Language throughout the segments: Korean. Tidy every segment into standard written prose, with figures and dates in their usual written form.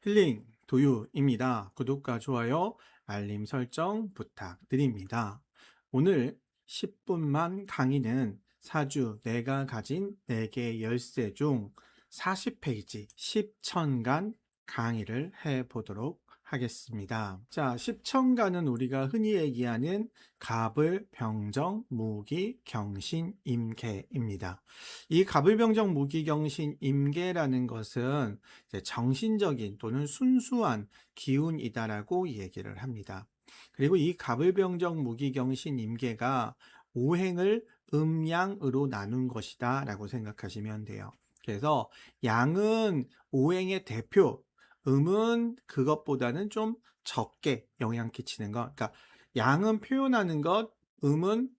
힐링 도유입니다. 구독과 좋아요, 알림 설정 부탁드립니다. 오늘 10분만 강의는 사주 내가 가진 4개 열쇠 중 40페이지 10천간 강의를 해보도록 하겠습니다. 자, 10천간은 우리가 흔히 얘기하는 갑을, 병정, 무기, 경신, 임계입니다. 이 갑을, 병정, 무기, 경신, 임계라는 것은 이제 정신적인 또는 순수한 기운이다라고 얘기를 합니다. 그리고 이 갑을병정 무기경신 임계가 오행을 음양으로 나눈 것이다 라고 생각하시면 돼요. 그래서 양은 오행의 대표, 음은 그것보다는 좀 적게 영향 끼치는 것. 그러니까 양은 표현하는 것, 음은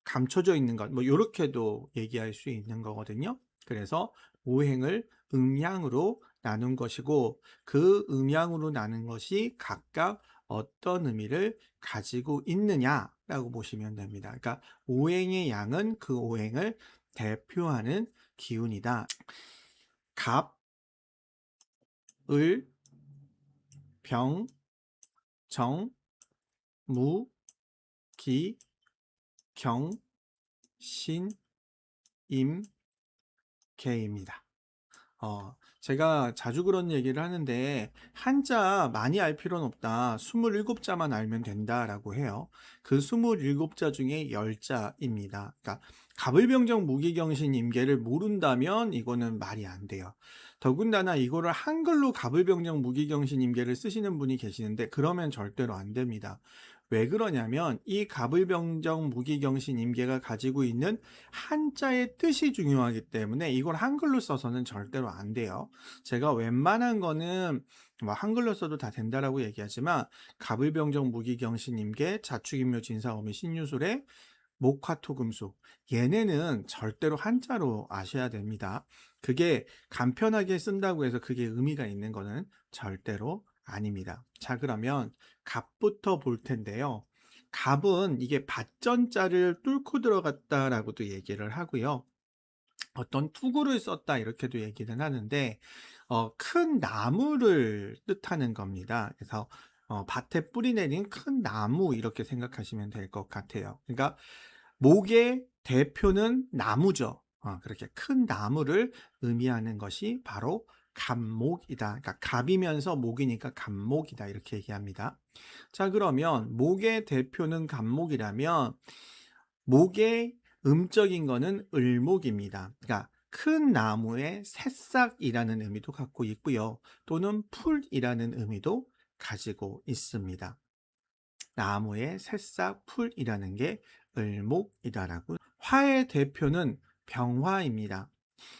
감춰져 있는 것, 뭐 이렇게도 얘기할 수 있는 거거든요. 그래서 오행을 음양으로 나눈 것이고, 그 음양으로 나눈 것이 각각 어떤 의미를 가지고 있느냐라고 보시면 됩니다. 그러니까 오행의 양은 그 오행을 대표하는 기운이다. 갑, 을, 병, 정, 무, 기, 경, 신, 임, 개입니다. 제가 자주 그런 얘기를 하는데, 한자 많이 알 필요는 없다. 27자만 알면 된다라고 해요. 그 27자 중에 10자입니다. 그러니까 갑을병정 무기경신 임계를 모른다면 이거는 말이 안 돼요. 더군다나 이거를 한글로 갑을병정 무기경신 임계를 쓰시는 분이 계시는데, 그러면 절대로 안 됩니다. 왜 그러냐면 이 갑을병정 무기경신 임계가 가지고 있는 한자의 뜻이 중요하기 때문에 이걸 한글로 써서는 절대로 안 돼요. 제가 웬만한 거는 뭐 한글로 써도 다 된다라고 얘기하지만 갑을병정 무기경신 임계 자축인묘 진사오미 신유술의 목화토금수, 얘네는 절대로 한자로 아셔야 됩니다. 그게 간편하게 쓴다고 해서 그게 의미가 있는 거는 절대로 아닙니다. 자, 그러면 갑부터 볼 텐데요. 갑은 이게 밭전자를 뚫고 들어갔다라고도 얘기를 하고요. 어떤 투구를 썼다 이렇게도 얘기는 하는데, 큰 나무를 뜻하는 겁니다. 그래서 밭에 뿌리 내린 큰 나무 이렇게 생각하시면 될 것 같아요. 그러니까 목의 대표는 나무죠. 그렇게 큰 나무를 의미하는 것이 바로 갑목이다. 그러니까 갑이면서 목이니까 갑목이다 이렇게 얘기합니다. 자, 그러면 목의 대표는 갑목이라면 목의 음적인 거는 을목입니다. 그러니까 큰 나무의 새싹이라는 의미도 갖고 있고요. 또는 풀이라는 의미도 가지고 있습니다. 나무의 새싹 풀이라는 게 을목이다라고. 화의 대표는 병화입니다.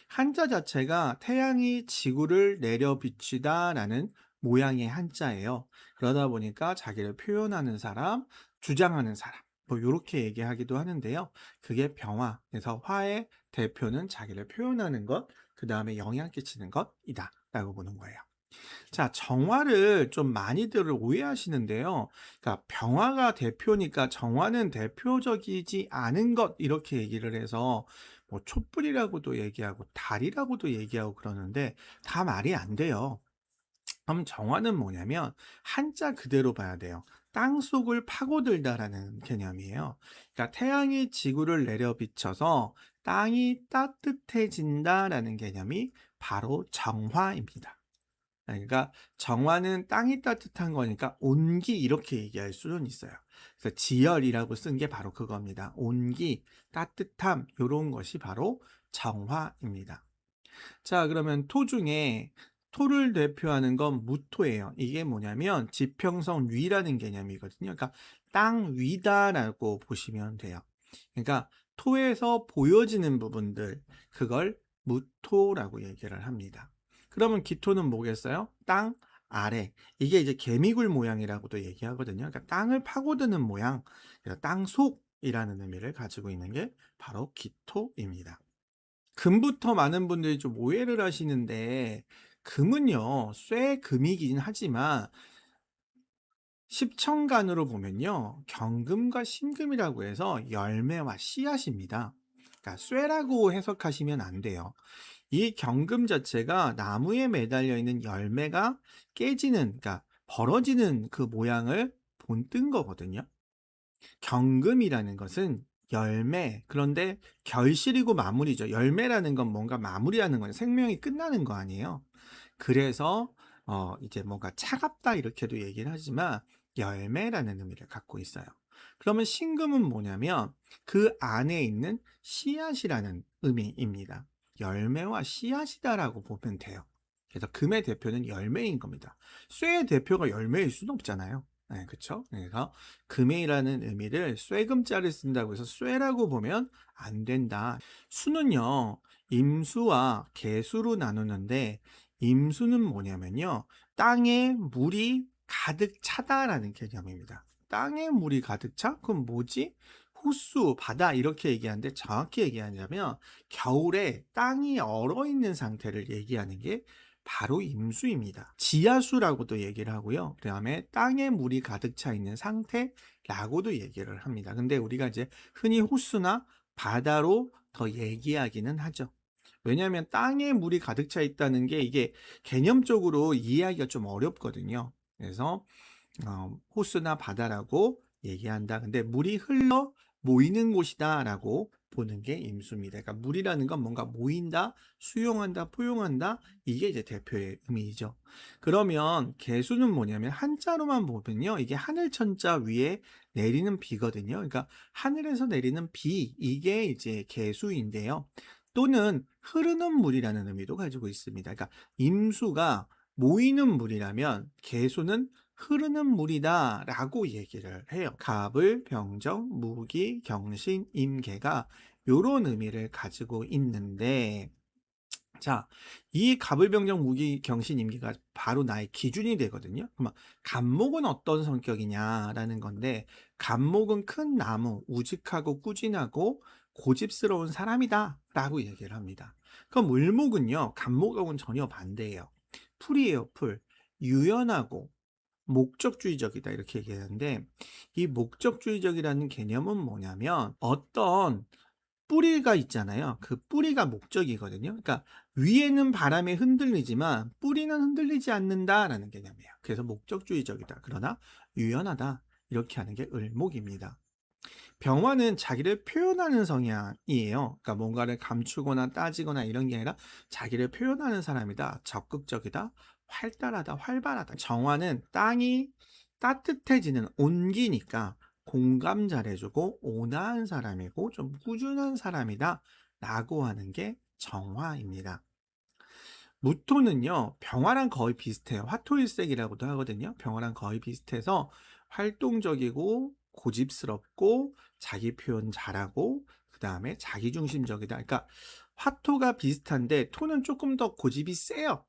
한자 자체가 태양이 지구를 내려비치다라는 모양의 한자예요. 그러다 보니까 자기를 표현하는 사람, 주장하는 사람, 뭐 이렇게 얘기하기도 하는데요. 그게 병화. 그래서 화의 대표는 자기를 표현하는 것, 그 다음에 영향 끼치는 것이다라고 보는 거예요. 자, 정화를 좀 많이들 오해하시는데요. 그러니까 병화가 대표니까 정화는 대표적이지 않은 것 이렇게 얘기를 해서 뭐 촛불이라고도 얘기하고 달이라고도 얘기하고 그러는데 다 말이 안 돼요. 그럼 정화는 뭐냐면 한자 그대로 봐야 돼요. 땅 속을 파고들다라는 개념이에요. 그러니까 태양이 지구를 내려비쳐서 땅이 따뜻해진다라는 개념이 바로 정화입니다. 그러니까 정화는 땅이 따뜻한 거니까 온기 이렇게 얘기할 수는 있어요. 그래서 지열이라고 쓴 게 바로 그겁니다. 온기, 따뜻함 이런 것이 바로 정화입니다. 자, 그러면 토 중에 토를 대표하는 건 무토예요. 이게 뭐냐면 지평성 위라는 개념이거든요. 그러니까 땅 위다라고 보시면 돼요. 그러니까 토에서 보여지는 부분들, 그걸 무토라고 얘기를 합니다. 그러면 기토는 뭐겠어요? 땅 아래. 이게 이제 개미굴 모양이라고도 얘기하거든요. 그러니까 땅을 파고드는 모양, 그래서 땅 속이라는 의미를 가지고 있는 게 바로 기토입니다. 금부터 많은 분들이 좀 오해를 하시는데, 금은요, 쇠금이긴 하지만 십천간으로 보면요, 경금과 신금이라고 해서 열매와 씨앗입니다. 그러니까 쇠라고 해석하시면 안 돼요. 이 경금 자체가 나무에 매달려 있는 열매가 깨지는, 그러니까 벌어지는 그 모양을 본뜬 거거든요. 경금이라는 것은 열매, 그런데 결실이고 마무리죠. 열매라는 건 뭔가 마무리하는 거예요. 생명이 끝나는 거 아니에요. 그래서 이제 뭔가 차갑다 이렇게도 얘기를 하지만 열매라는 의미를 갖고 있어요. 그러면 신금은 뭐냐면 그 안에 있는 씨앗이라는 의미입니다. 열매와 씨앗이다라고 보면 돼요. 그래서 금의 대표는 열매인 겁니다. 쇠의 대표가 열매일 수는 없잖아요. 네, 그렇죠? 그래서 금이라는 의미를 쇠금자를 쓴다고 해서 쇠라고 보면 안 된다. 수는요, 임수와 개수로 나누는데 임수는 뭐냐면요, 땅에 물이 가득 차다라는 개념입니다. 땅에 물이 가득 차? 그럼 뭐지? 호수, 바다 이렇게 얘기하는데 정확히 얘기하자면 겨울에 땅이 얼어 있는 상태를 얘기하는 게 바로 임수입니다. 지하수라고도 얘기를 하고요. 그다음에 땅에 물이 가득 차 있는 상태라고도 얘기를 합니다. 근데 우리가 이제 흔히 호수나 바다로 더 얘기하기는 하죠. 왜냐하면 땅에 물이 가득 차 있다는 게 이게 개념적으로 이해하기가 좀 어렵거든요. 그래서 호수나 바다라고 얘기한다. 근데 물이 흘러 모이는 곳이다라고 보는 게 임수입니다. 그러니까 물이라는 건 뭔가 모인다, 수용한다, 포용한다. 이게 이제 대표의 의미죠. 그러면 개수는 뭐냐면 한자로만 보면요, 이게 하늘천자 위에 내리는 비거든요. 그러니까 하늘에서 내리는 비, 이게 이제 개수인데요. 또는 흐르는 물이라는 의미도 가지고 있습니다. 그러니까 임수가 모이는 물이라면 개수는 흐르는 물이다 라고 얘기를 해요. 갑을, 병정, 무기, 경신, 임계가 요런 의미를 가지고 있는데, 자, 이 갑을, 병정, 무기, 경신, 임계가 바로 나의 기준이 되거든요. 그러면 갑목은 어떤 성격이냐라는 건데, 갑목은 큰 나무, 우직하고 꾸진하고 고집스러운 사람이다 라고 얘기를 합니다. 그럼 을목은요, 갑목하고는 전혀 반대예요. 풀이에요, 풀. 유연하고 목적주의적이다 이렇게 얘기하는데, 이 목적주의적이라는 개념은 뭐냐면 어떤 뿌리가 있잖아요. 그 뿌리가 목적이거든요. 그러니까 위에는 바람에 흔들리지만 뿌리는 흔들리지 않는다라는 개념이에요. 그래서 목적주의적이다. 그러나 유연하다. 이렇게 하는 게 을목입니다. 병화는 자기를 표현하는 성향이에요. 그러니까 뭔가를 감추거나 따지거나 이런 게 아니라 자기를 표현하는 사람이다. 적극적이다. 활달하다. 활발하다. 정화는 땅이 따뜻해지는 온기니까 공감 잘해주고 온화한 사람이고 좀 꾸준한 사람이다 라고 하는 게 정화입니다. 무토는요, 병화랑 거의 비슷해요. 화토일색이라고도 하거든요. 병화랑 거의 비슷해서 활동적이고 고집스럽고 자기 표현 잘하고 그 다음에 자기중심적이다. 그러니까 화토가 비슷한데 토는 조금 더 고집이 세요.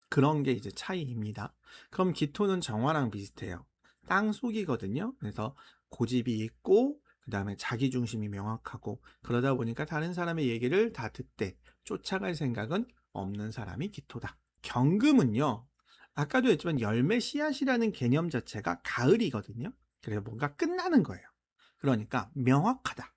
그런 게 이제 차이입니다. 그럼 기토는 정화랑 비슷해요. 땅 속이거든요. 그래서 고집이 있고 그 다음에 자기중심이 명확하고 그러다 보니까 다른 사람의 얘기를 다 듣되 쫓아갈 생각은 없는 사람이 기토다. 경금은요, 아까도 했지만 열매 씨앗이라는 개념 자체가 가을이거든요. 그래서 뭔가 끝나는 거예요. 그러니까 명확하다.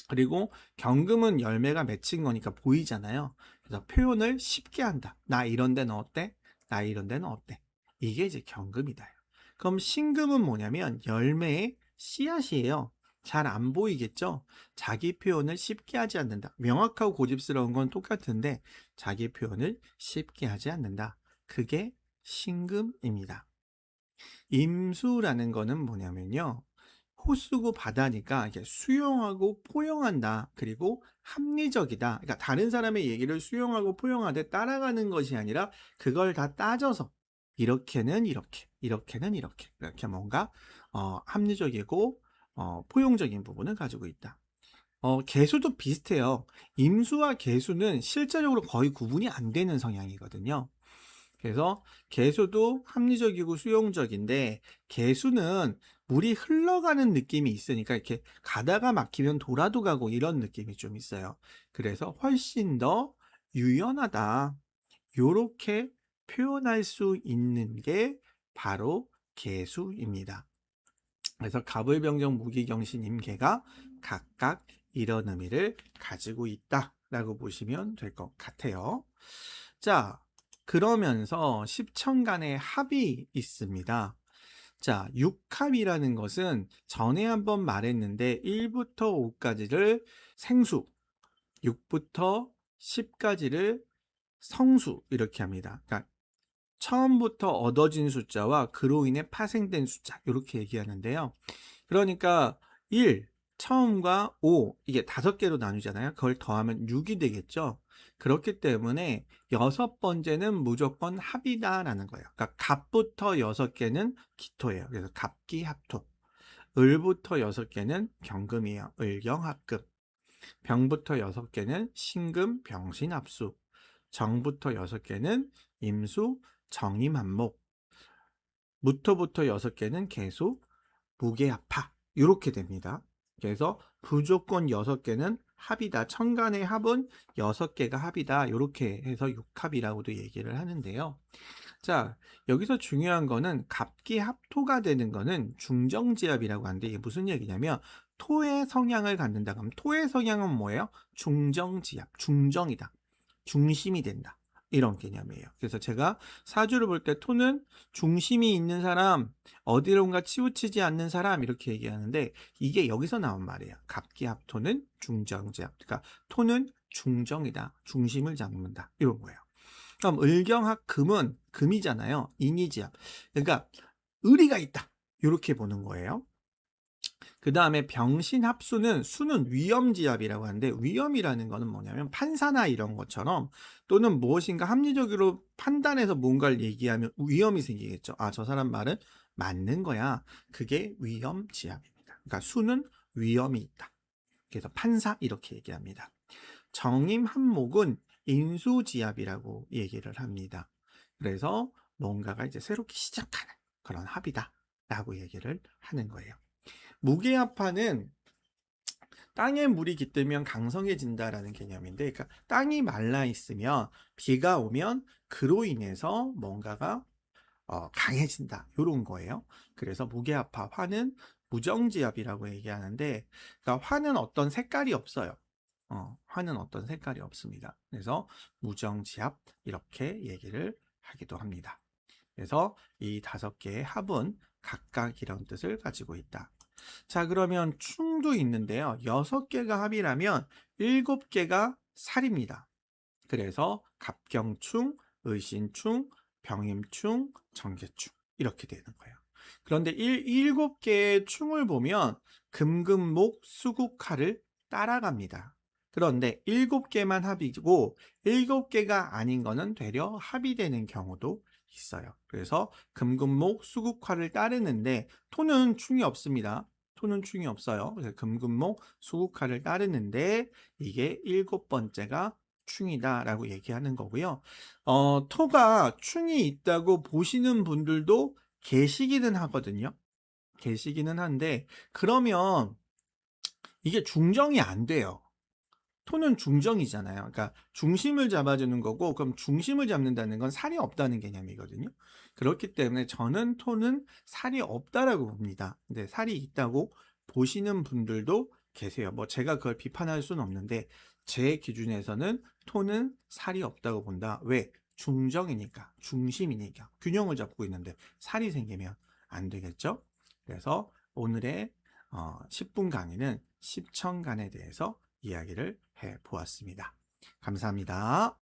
그리고 경금은 열매가 맺힌 거니까 보이잖아요. 그래서 표현을 쉽게 한다. 나 이런 데는 어때? 나 이런 데는 어때? 이게 이제 경금이다. 그럼 신금은 뭐냐면 열매의 씨앗이에요. 잘 안 보이겠죠? 자기 표현을 쉽게 하지 않는다. 명확하고 고집스러운 건 똑같은데 자기 표현을 쉽게 하지 않는다. 그게 신금입니다. 임수라는 거는 뭐냐면요, 호수고 바다니까 이게 수용하고 포용한다. 그리고 합리적이다. 그러니까 다른 사람의 얘기를 수용하고 포용하되 따라가는 것이 아니라 그걸 다 따져서 이렇게는 이렇게, 이렇게는 이렇게 뭔가 합리적이고 포용적인 부분을 가지고 있다. 개수도 비슷해요. 임수와 개수는 실제적으로 거의 구분이 안 되는 성향이거든요. 그래서 개수도 합리적이고 수용적인데 개수는 물이 흘러가는 느낌이 있으니까 이렇게 가다가 막히면 돌아도 가고 이런 느낌이 좀 있어요. 그래서 훨씬 더 유연하다. 요렇게 표현할 수 있는 게 바로 개수입니다. 그래서 갑을병정 무기경신 임계가 각각 이런 의미를 가지고 있다라고 보시면 될 것 같아요. 자, 그러면서 십천간의 합이 있습니다. 자, 육합이라는 것은 전에 한번 말했는데 1부터 5까지를 생수, 6부터 10까지를 성수 이렇게 합니다. 그러니까 처음부터 얻어진 숫자와 그로 인해 파생된 숫자 이렇게 얘기하는데요. 그러니까 1, 처음과 5 이게 5개로 나누잖아요. 그걸 더하면 6이 되겠죠. 그렇기 때문에 여섯 번째는 무조건 합이다라는 거예요. 그러니까 갑부터 6개는 기토예요. 그래서 갑기합토. 을부터 6개는 병금이에요. 을경합금. 병부터 6개는 신금, 병신합수. 정부터 6개는 임수, 정임합목. 무토부터 6개는 계수, 무게합파. 이렇게 됩니다. 그래서 무조건 6개는 합이다. 천간의 합은 6개가 합이다. 이렇게 해서 육합이라고도 얘기를 하는데요. 자, 여기서 중요한 거는 갑기합토가 되는 거는 중정지압이라고 하는데 이게 무슨 얘기냐면 토의 성향을 갖는다. 그럼 토의 성향은 뭐예요? 중정지압, 중정이다. 중심이 된다. 이런 개념이에요. 그래서 제가 사주를 볼 때 토는 중심이 있는 사람, 어디론가 치우치지 않는 사람 이렇게 얘기하는데 이게 여기서 나온 말이에요. 갑기합토는 중정지압. 그러니까 토는 중정이다. 중심을 잡는다. 이런 거예요. 그럼 을경합금은 금이잖아요. 인이지압. 그러니까 의리가 있다. 이렇게 보는 거예요. 그 다음에 병신합수는 수는 위험지압이라고 하는데 위험이라는 거는 뭐냐면 판사나 이런 것처럼 또는 무엇인가 합리적으로 판단해서 뭔가를 얘기하면 위험이 생기겠죠. 아, 저 사람 말은 맞는 거야. 그게 위험지압입니다. 그러니까 수는 위험이 있다. 그래서 판사 이렇게 얘기합니다. 정임합목은 인수지압이라고 얘기를 합니다. 그래서 뭔가가 이제 새롭게 시작하는 그런 합이다 라고 얘기를 하는 거예요. 무게합파는 땅에 물이 깃들면 강성해진다라는 개념인데, 그러니까 땅이 말라 있으면 비가 오면 그로 인해서 뭔가가 강해진다 이런 거예요. 그래서 무게합파 화는 무정지압이라고 얘기하는데, 그러니까 화는 어떤 색깔이 없어요. 화는 어떤 색깔이 없습니다. 그래서 무정지압 이렇게 얘기를 하기도 합니다. 그래서 이 5개의 합은 각각 이런 뜻을 가지고 있다. 자, 그러면 충도 있는데요. 6개가 합이라면 7개가 살입니다. 그래서 갑경충, 의신충, 병임충, 정계충 이렇게 되는 거예요. 그런데 7개의 충을 보면 금금목, 수국화를 따라갑니다. 그런데 7개만 합이고 7개가 아닌 거는 되려 합이 되는 경우도 있어요. 그래서 금금목, 수국화를 따르는데 토는 충이 없습니다. 토는 충이 없어요. 그래서 금금목, 수국화를 따르는데 이게 7번째가 충이다라고 얘기하는 거고요. 토가 충이 있다고 보시는 분들도 계시기는 하거든요. 계시기는 한데 그러면 이게 중정이 안 돼요. 토는 중정이잖아요. 그러니까 중심을 잡아주는 거고 그럼 중심을 잡는다는 건 살이 없다는 개념이거든요. 그렇기 때문에 저는 토는 살이 없다라고 봅니다. 근데 살이 있다고 보시는 분들도 계세요. 뭐 제가 그걸 비판할 수는 없는데 제 기준에서는 토는 살이 없다고 본다. 왜? 중정이니까, 중심이니까 균형을 잡고 있는데 살이 생기면 안 되겠죠? 그래서 오늘의 10분 강의는 십천간에 대해서 이야기를 해 보았습니다. 감사합니다.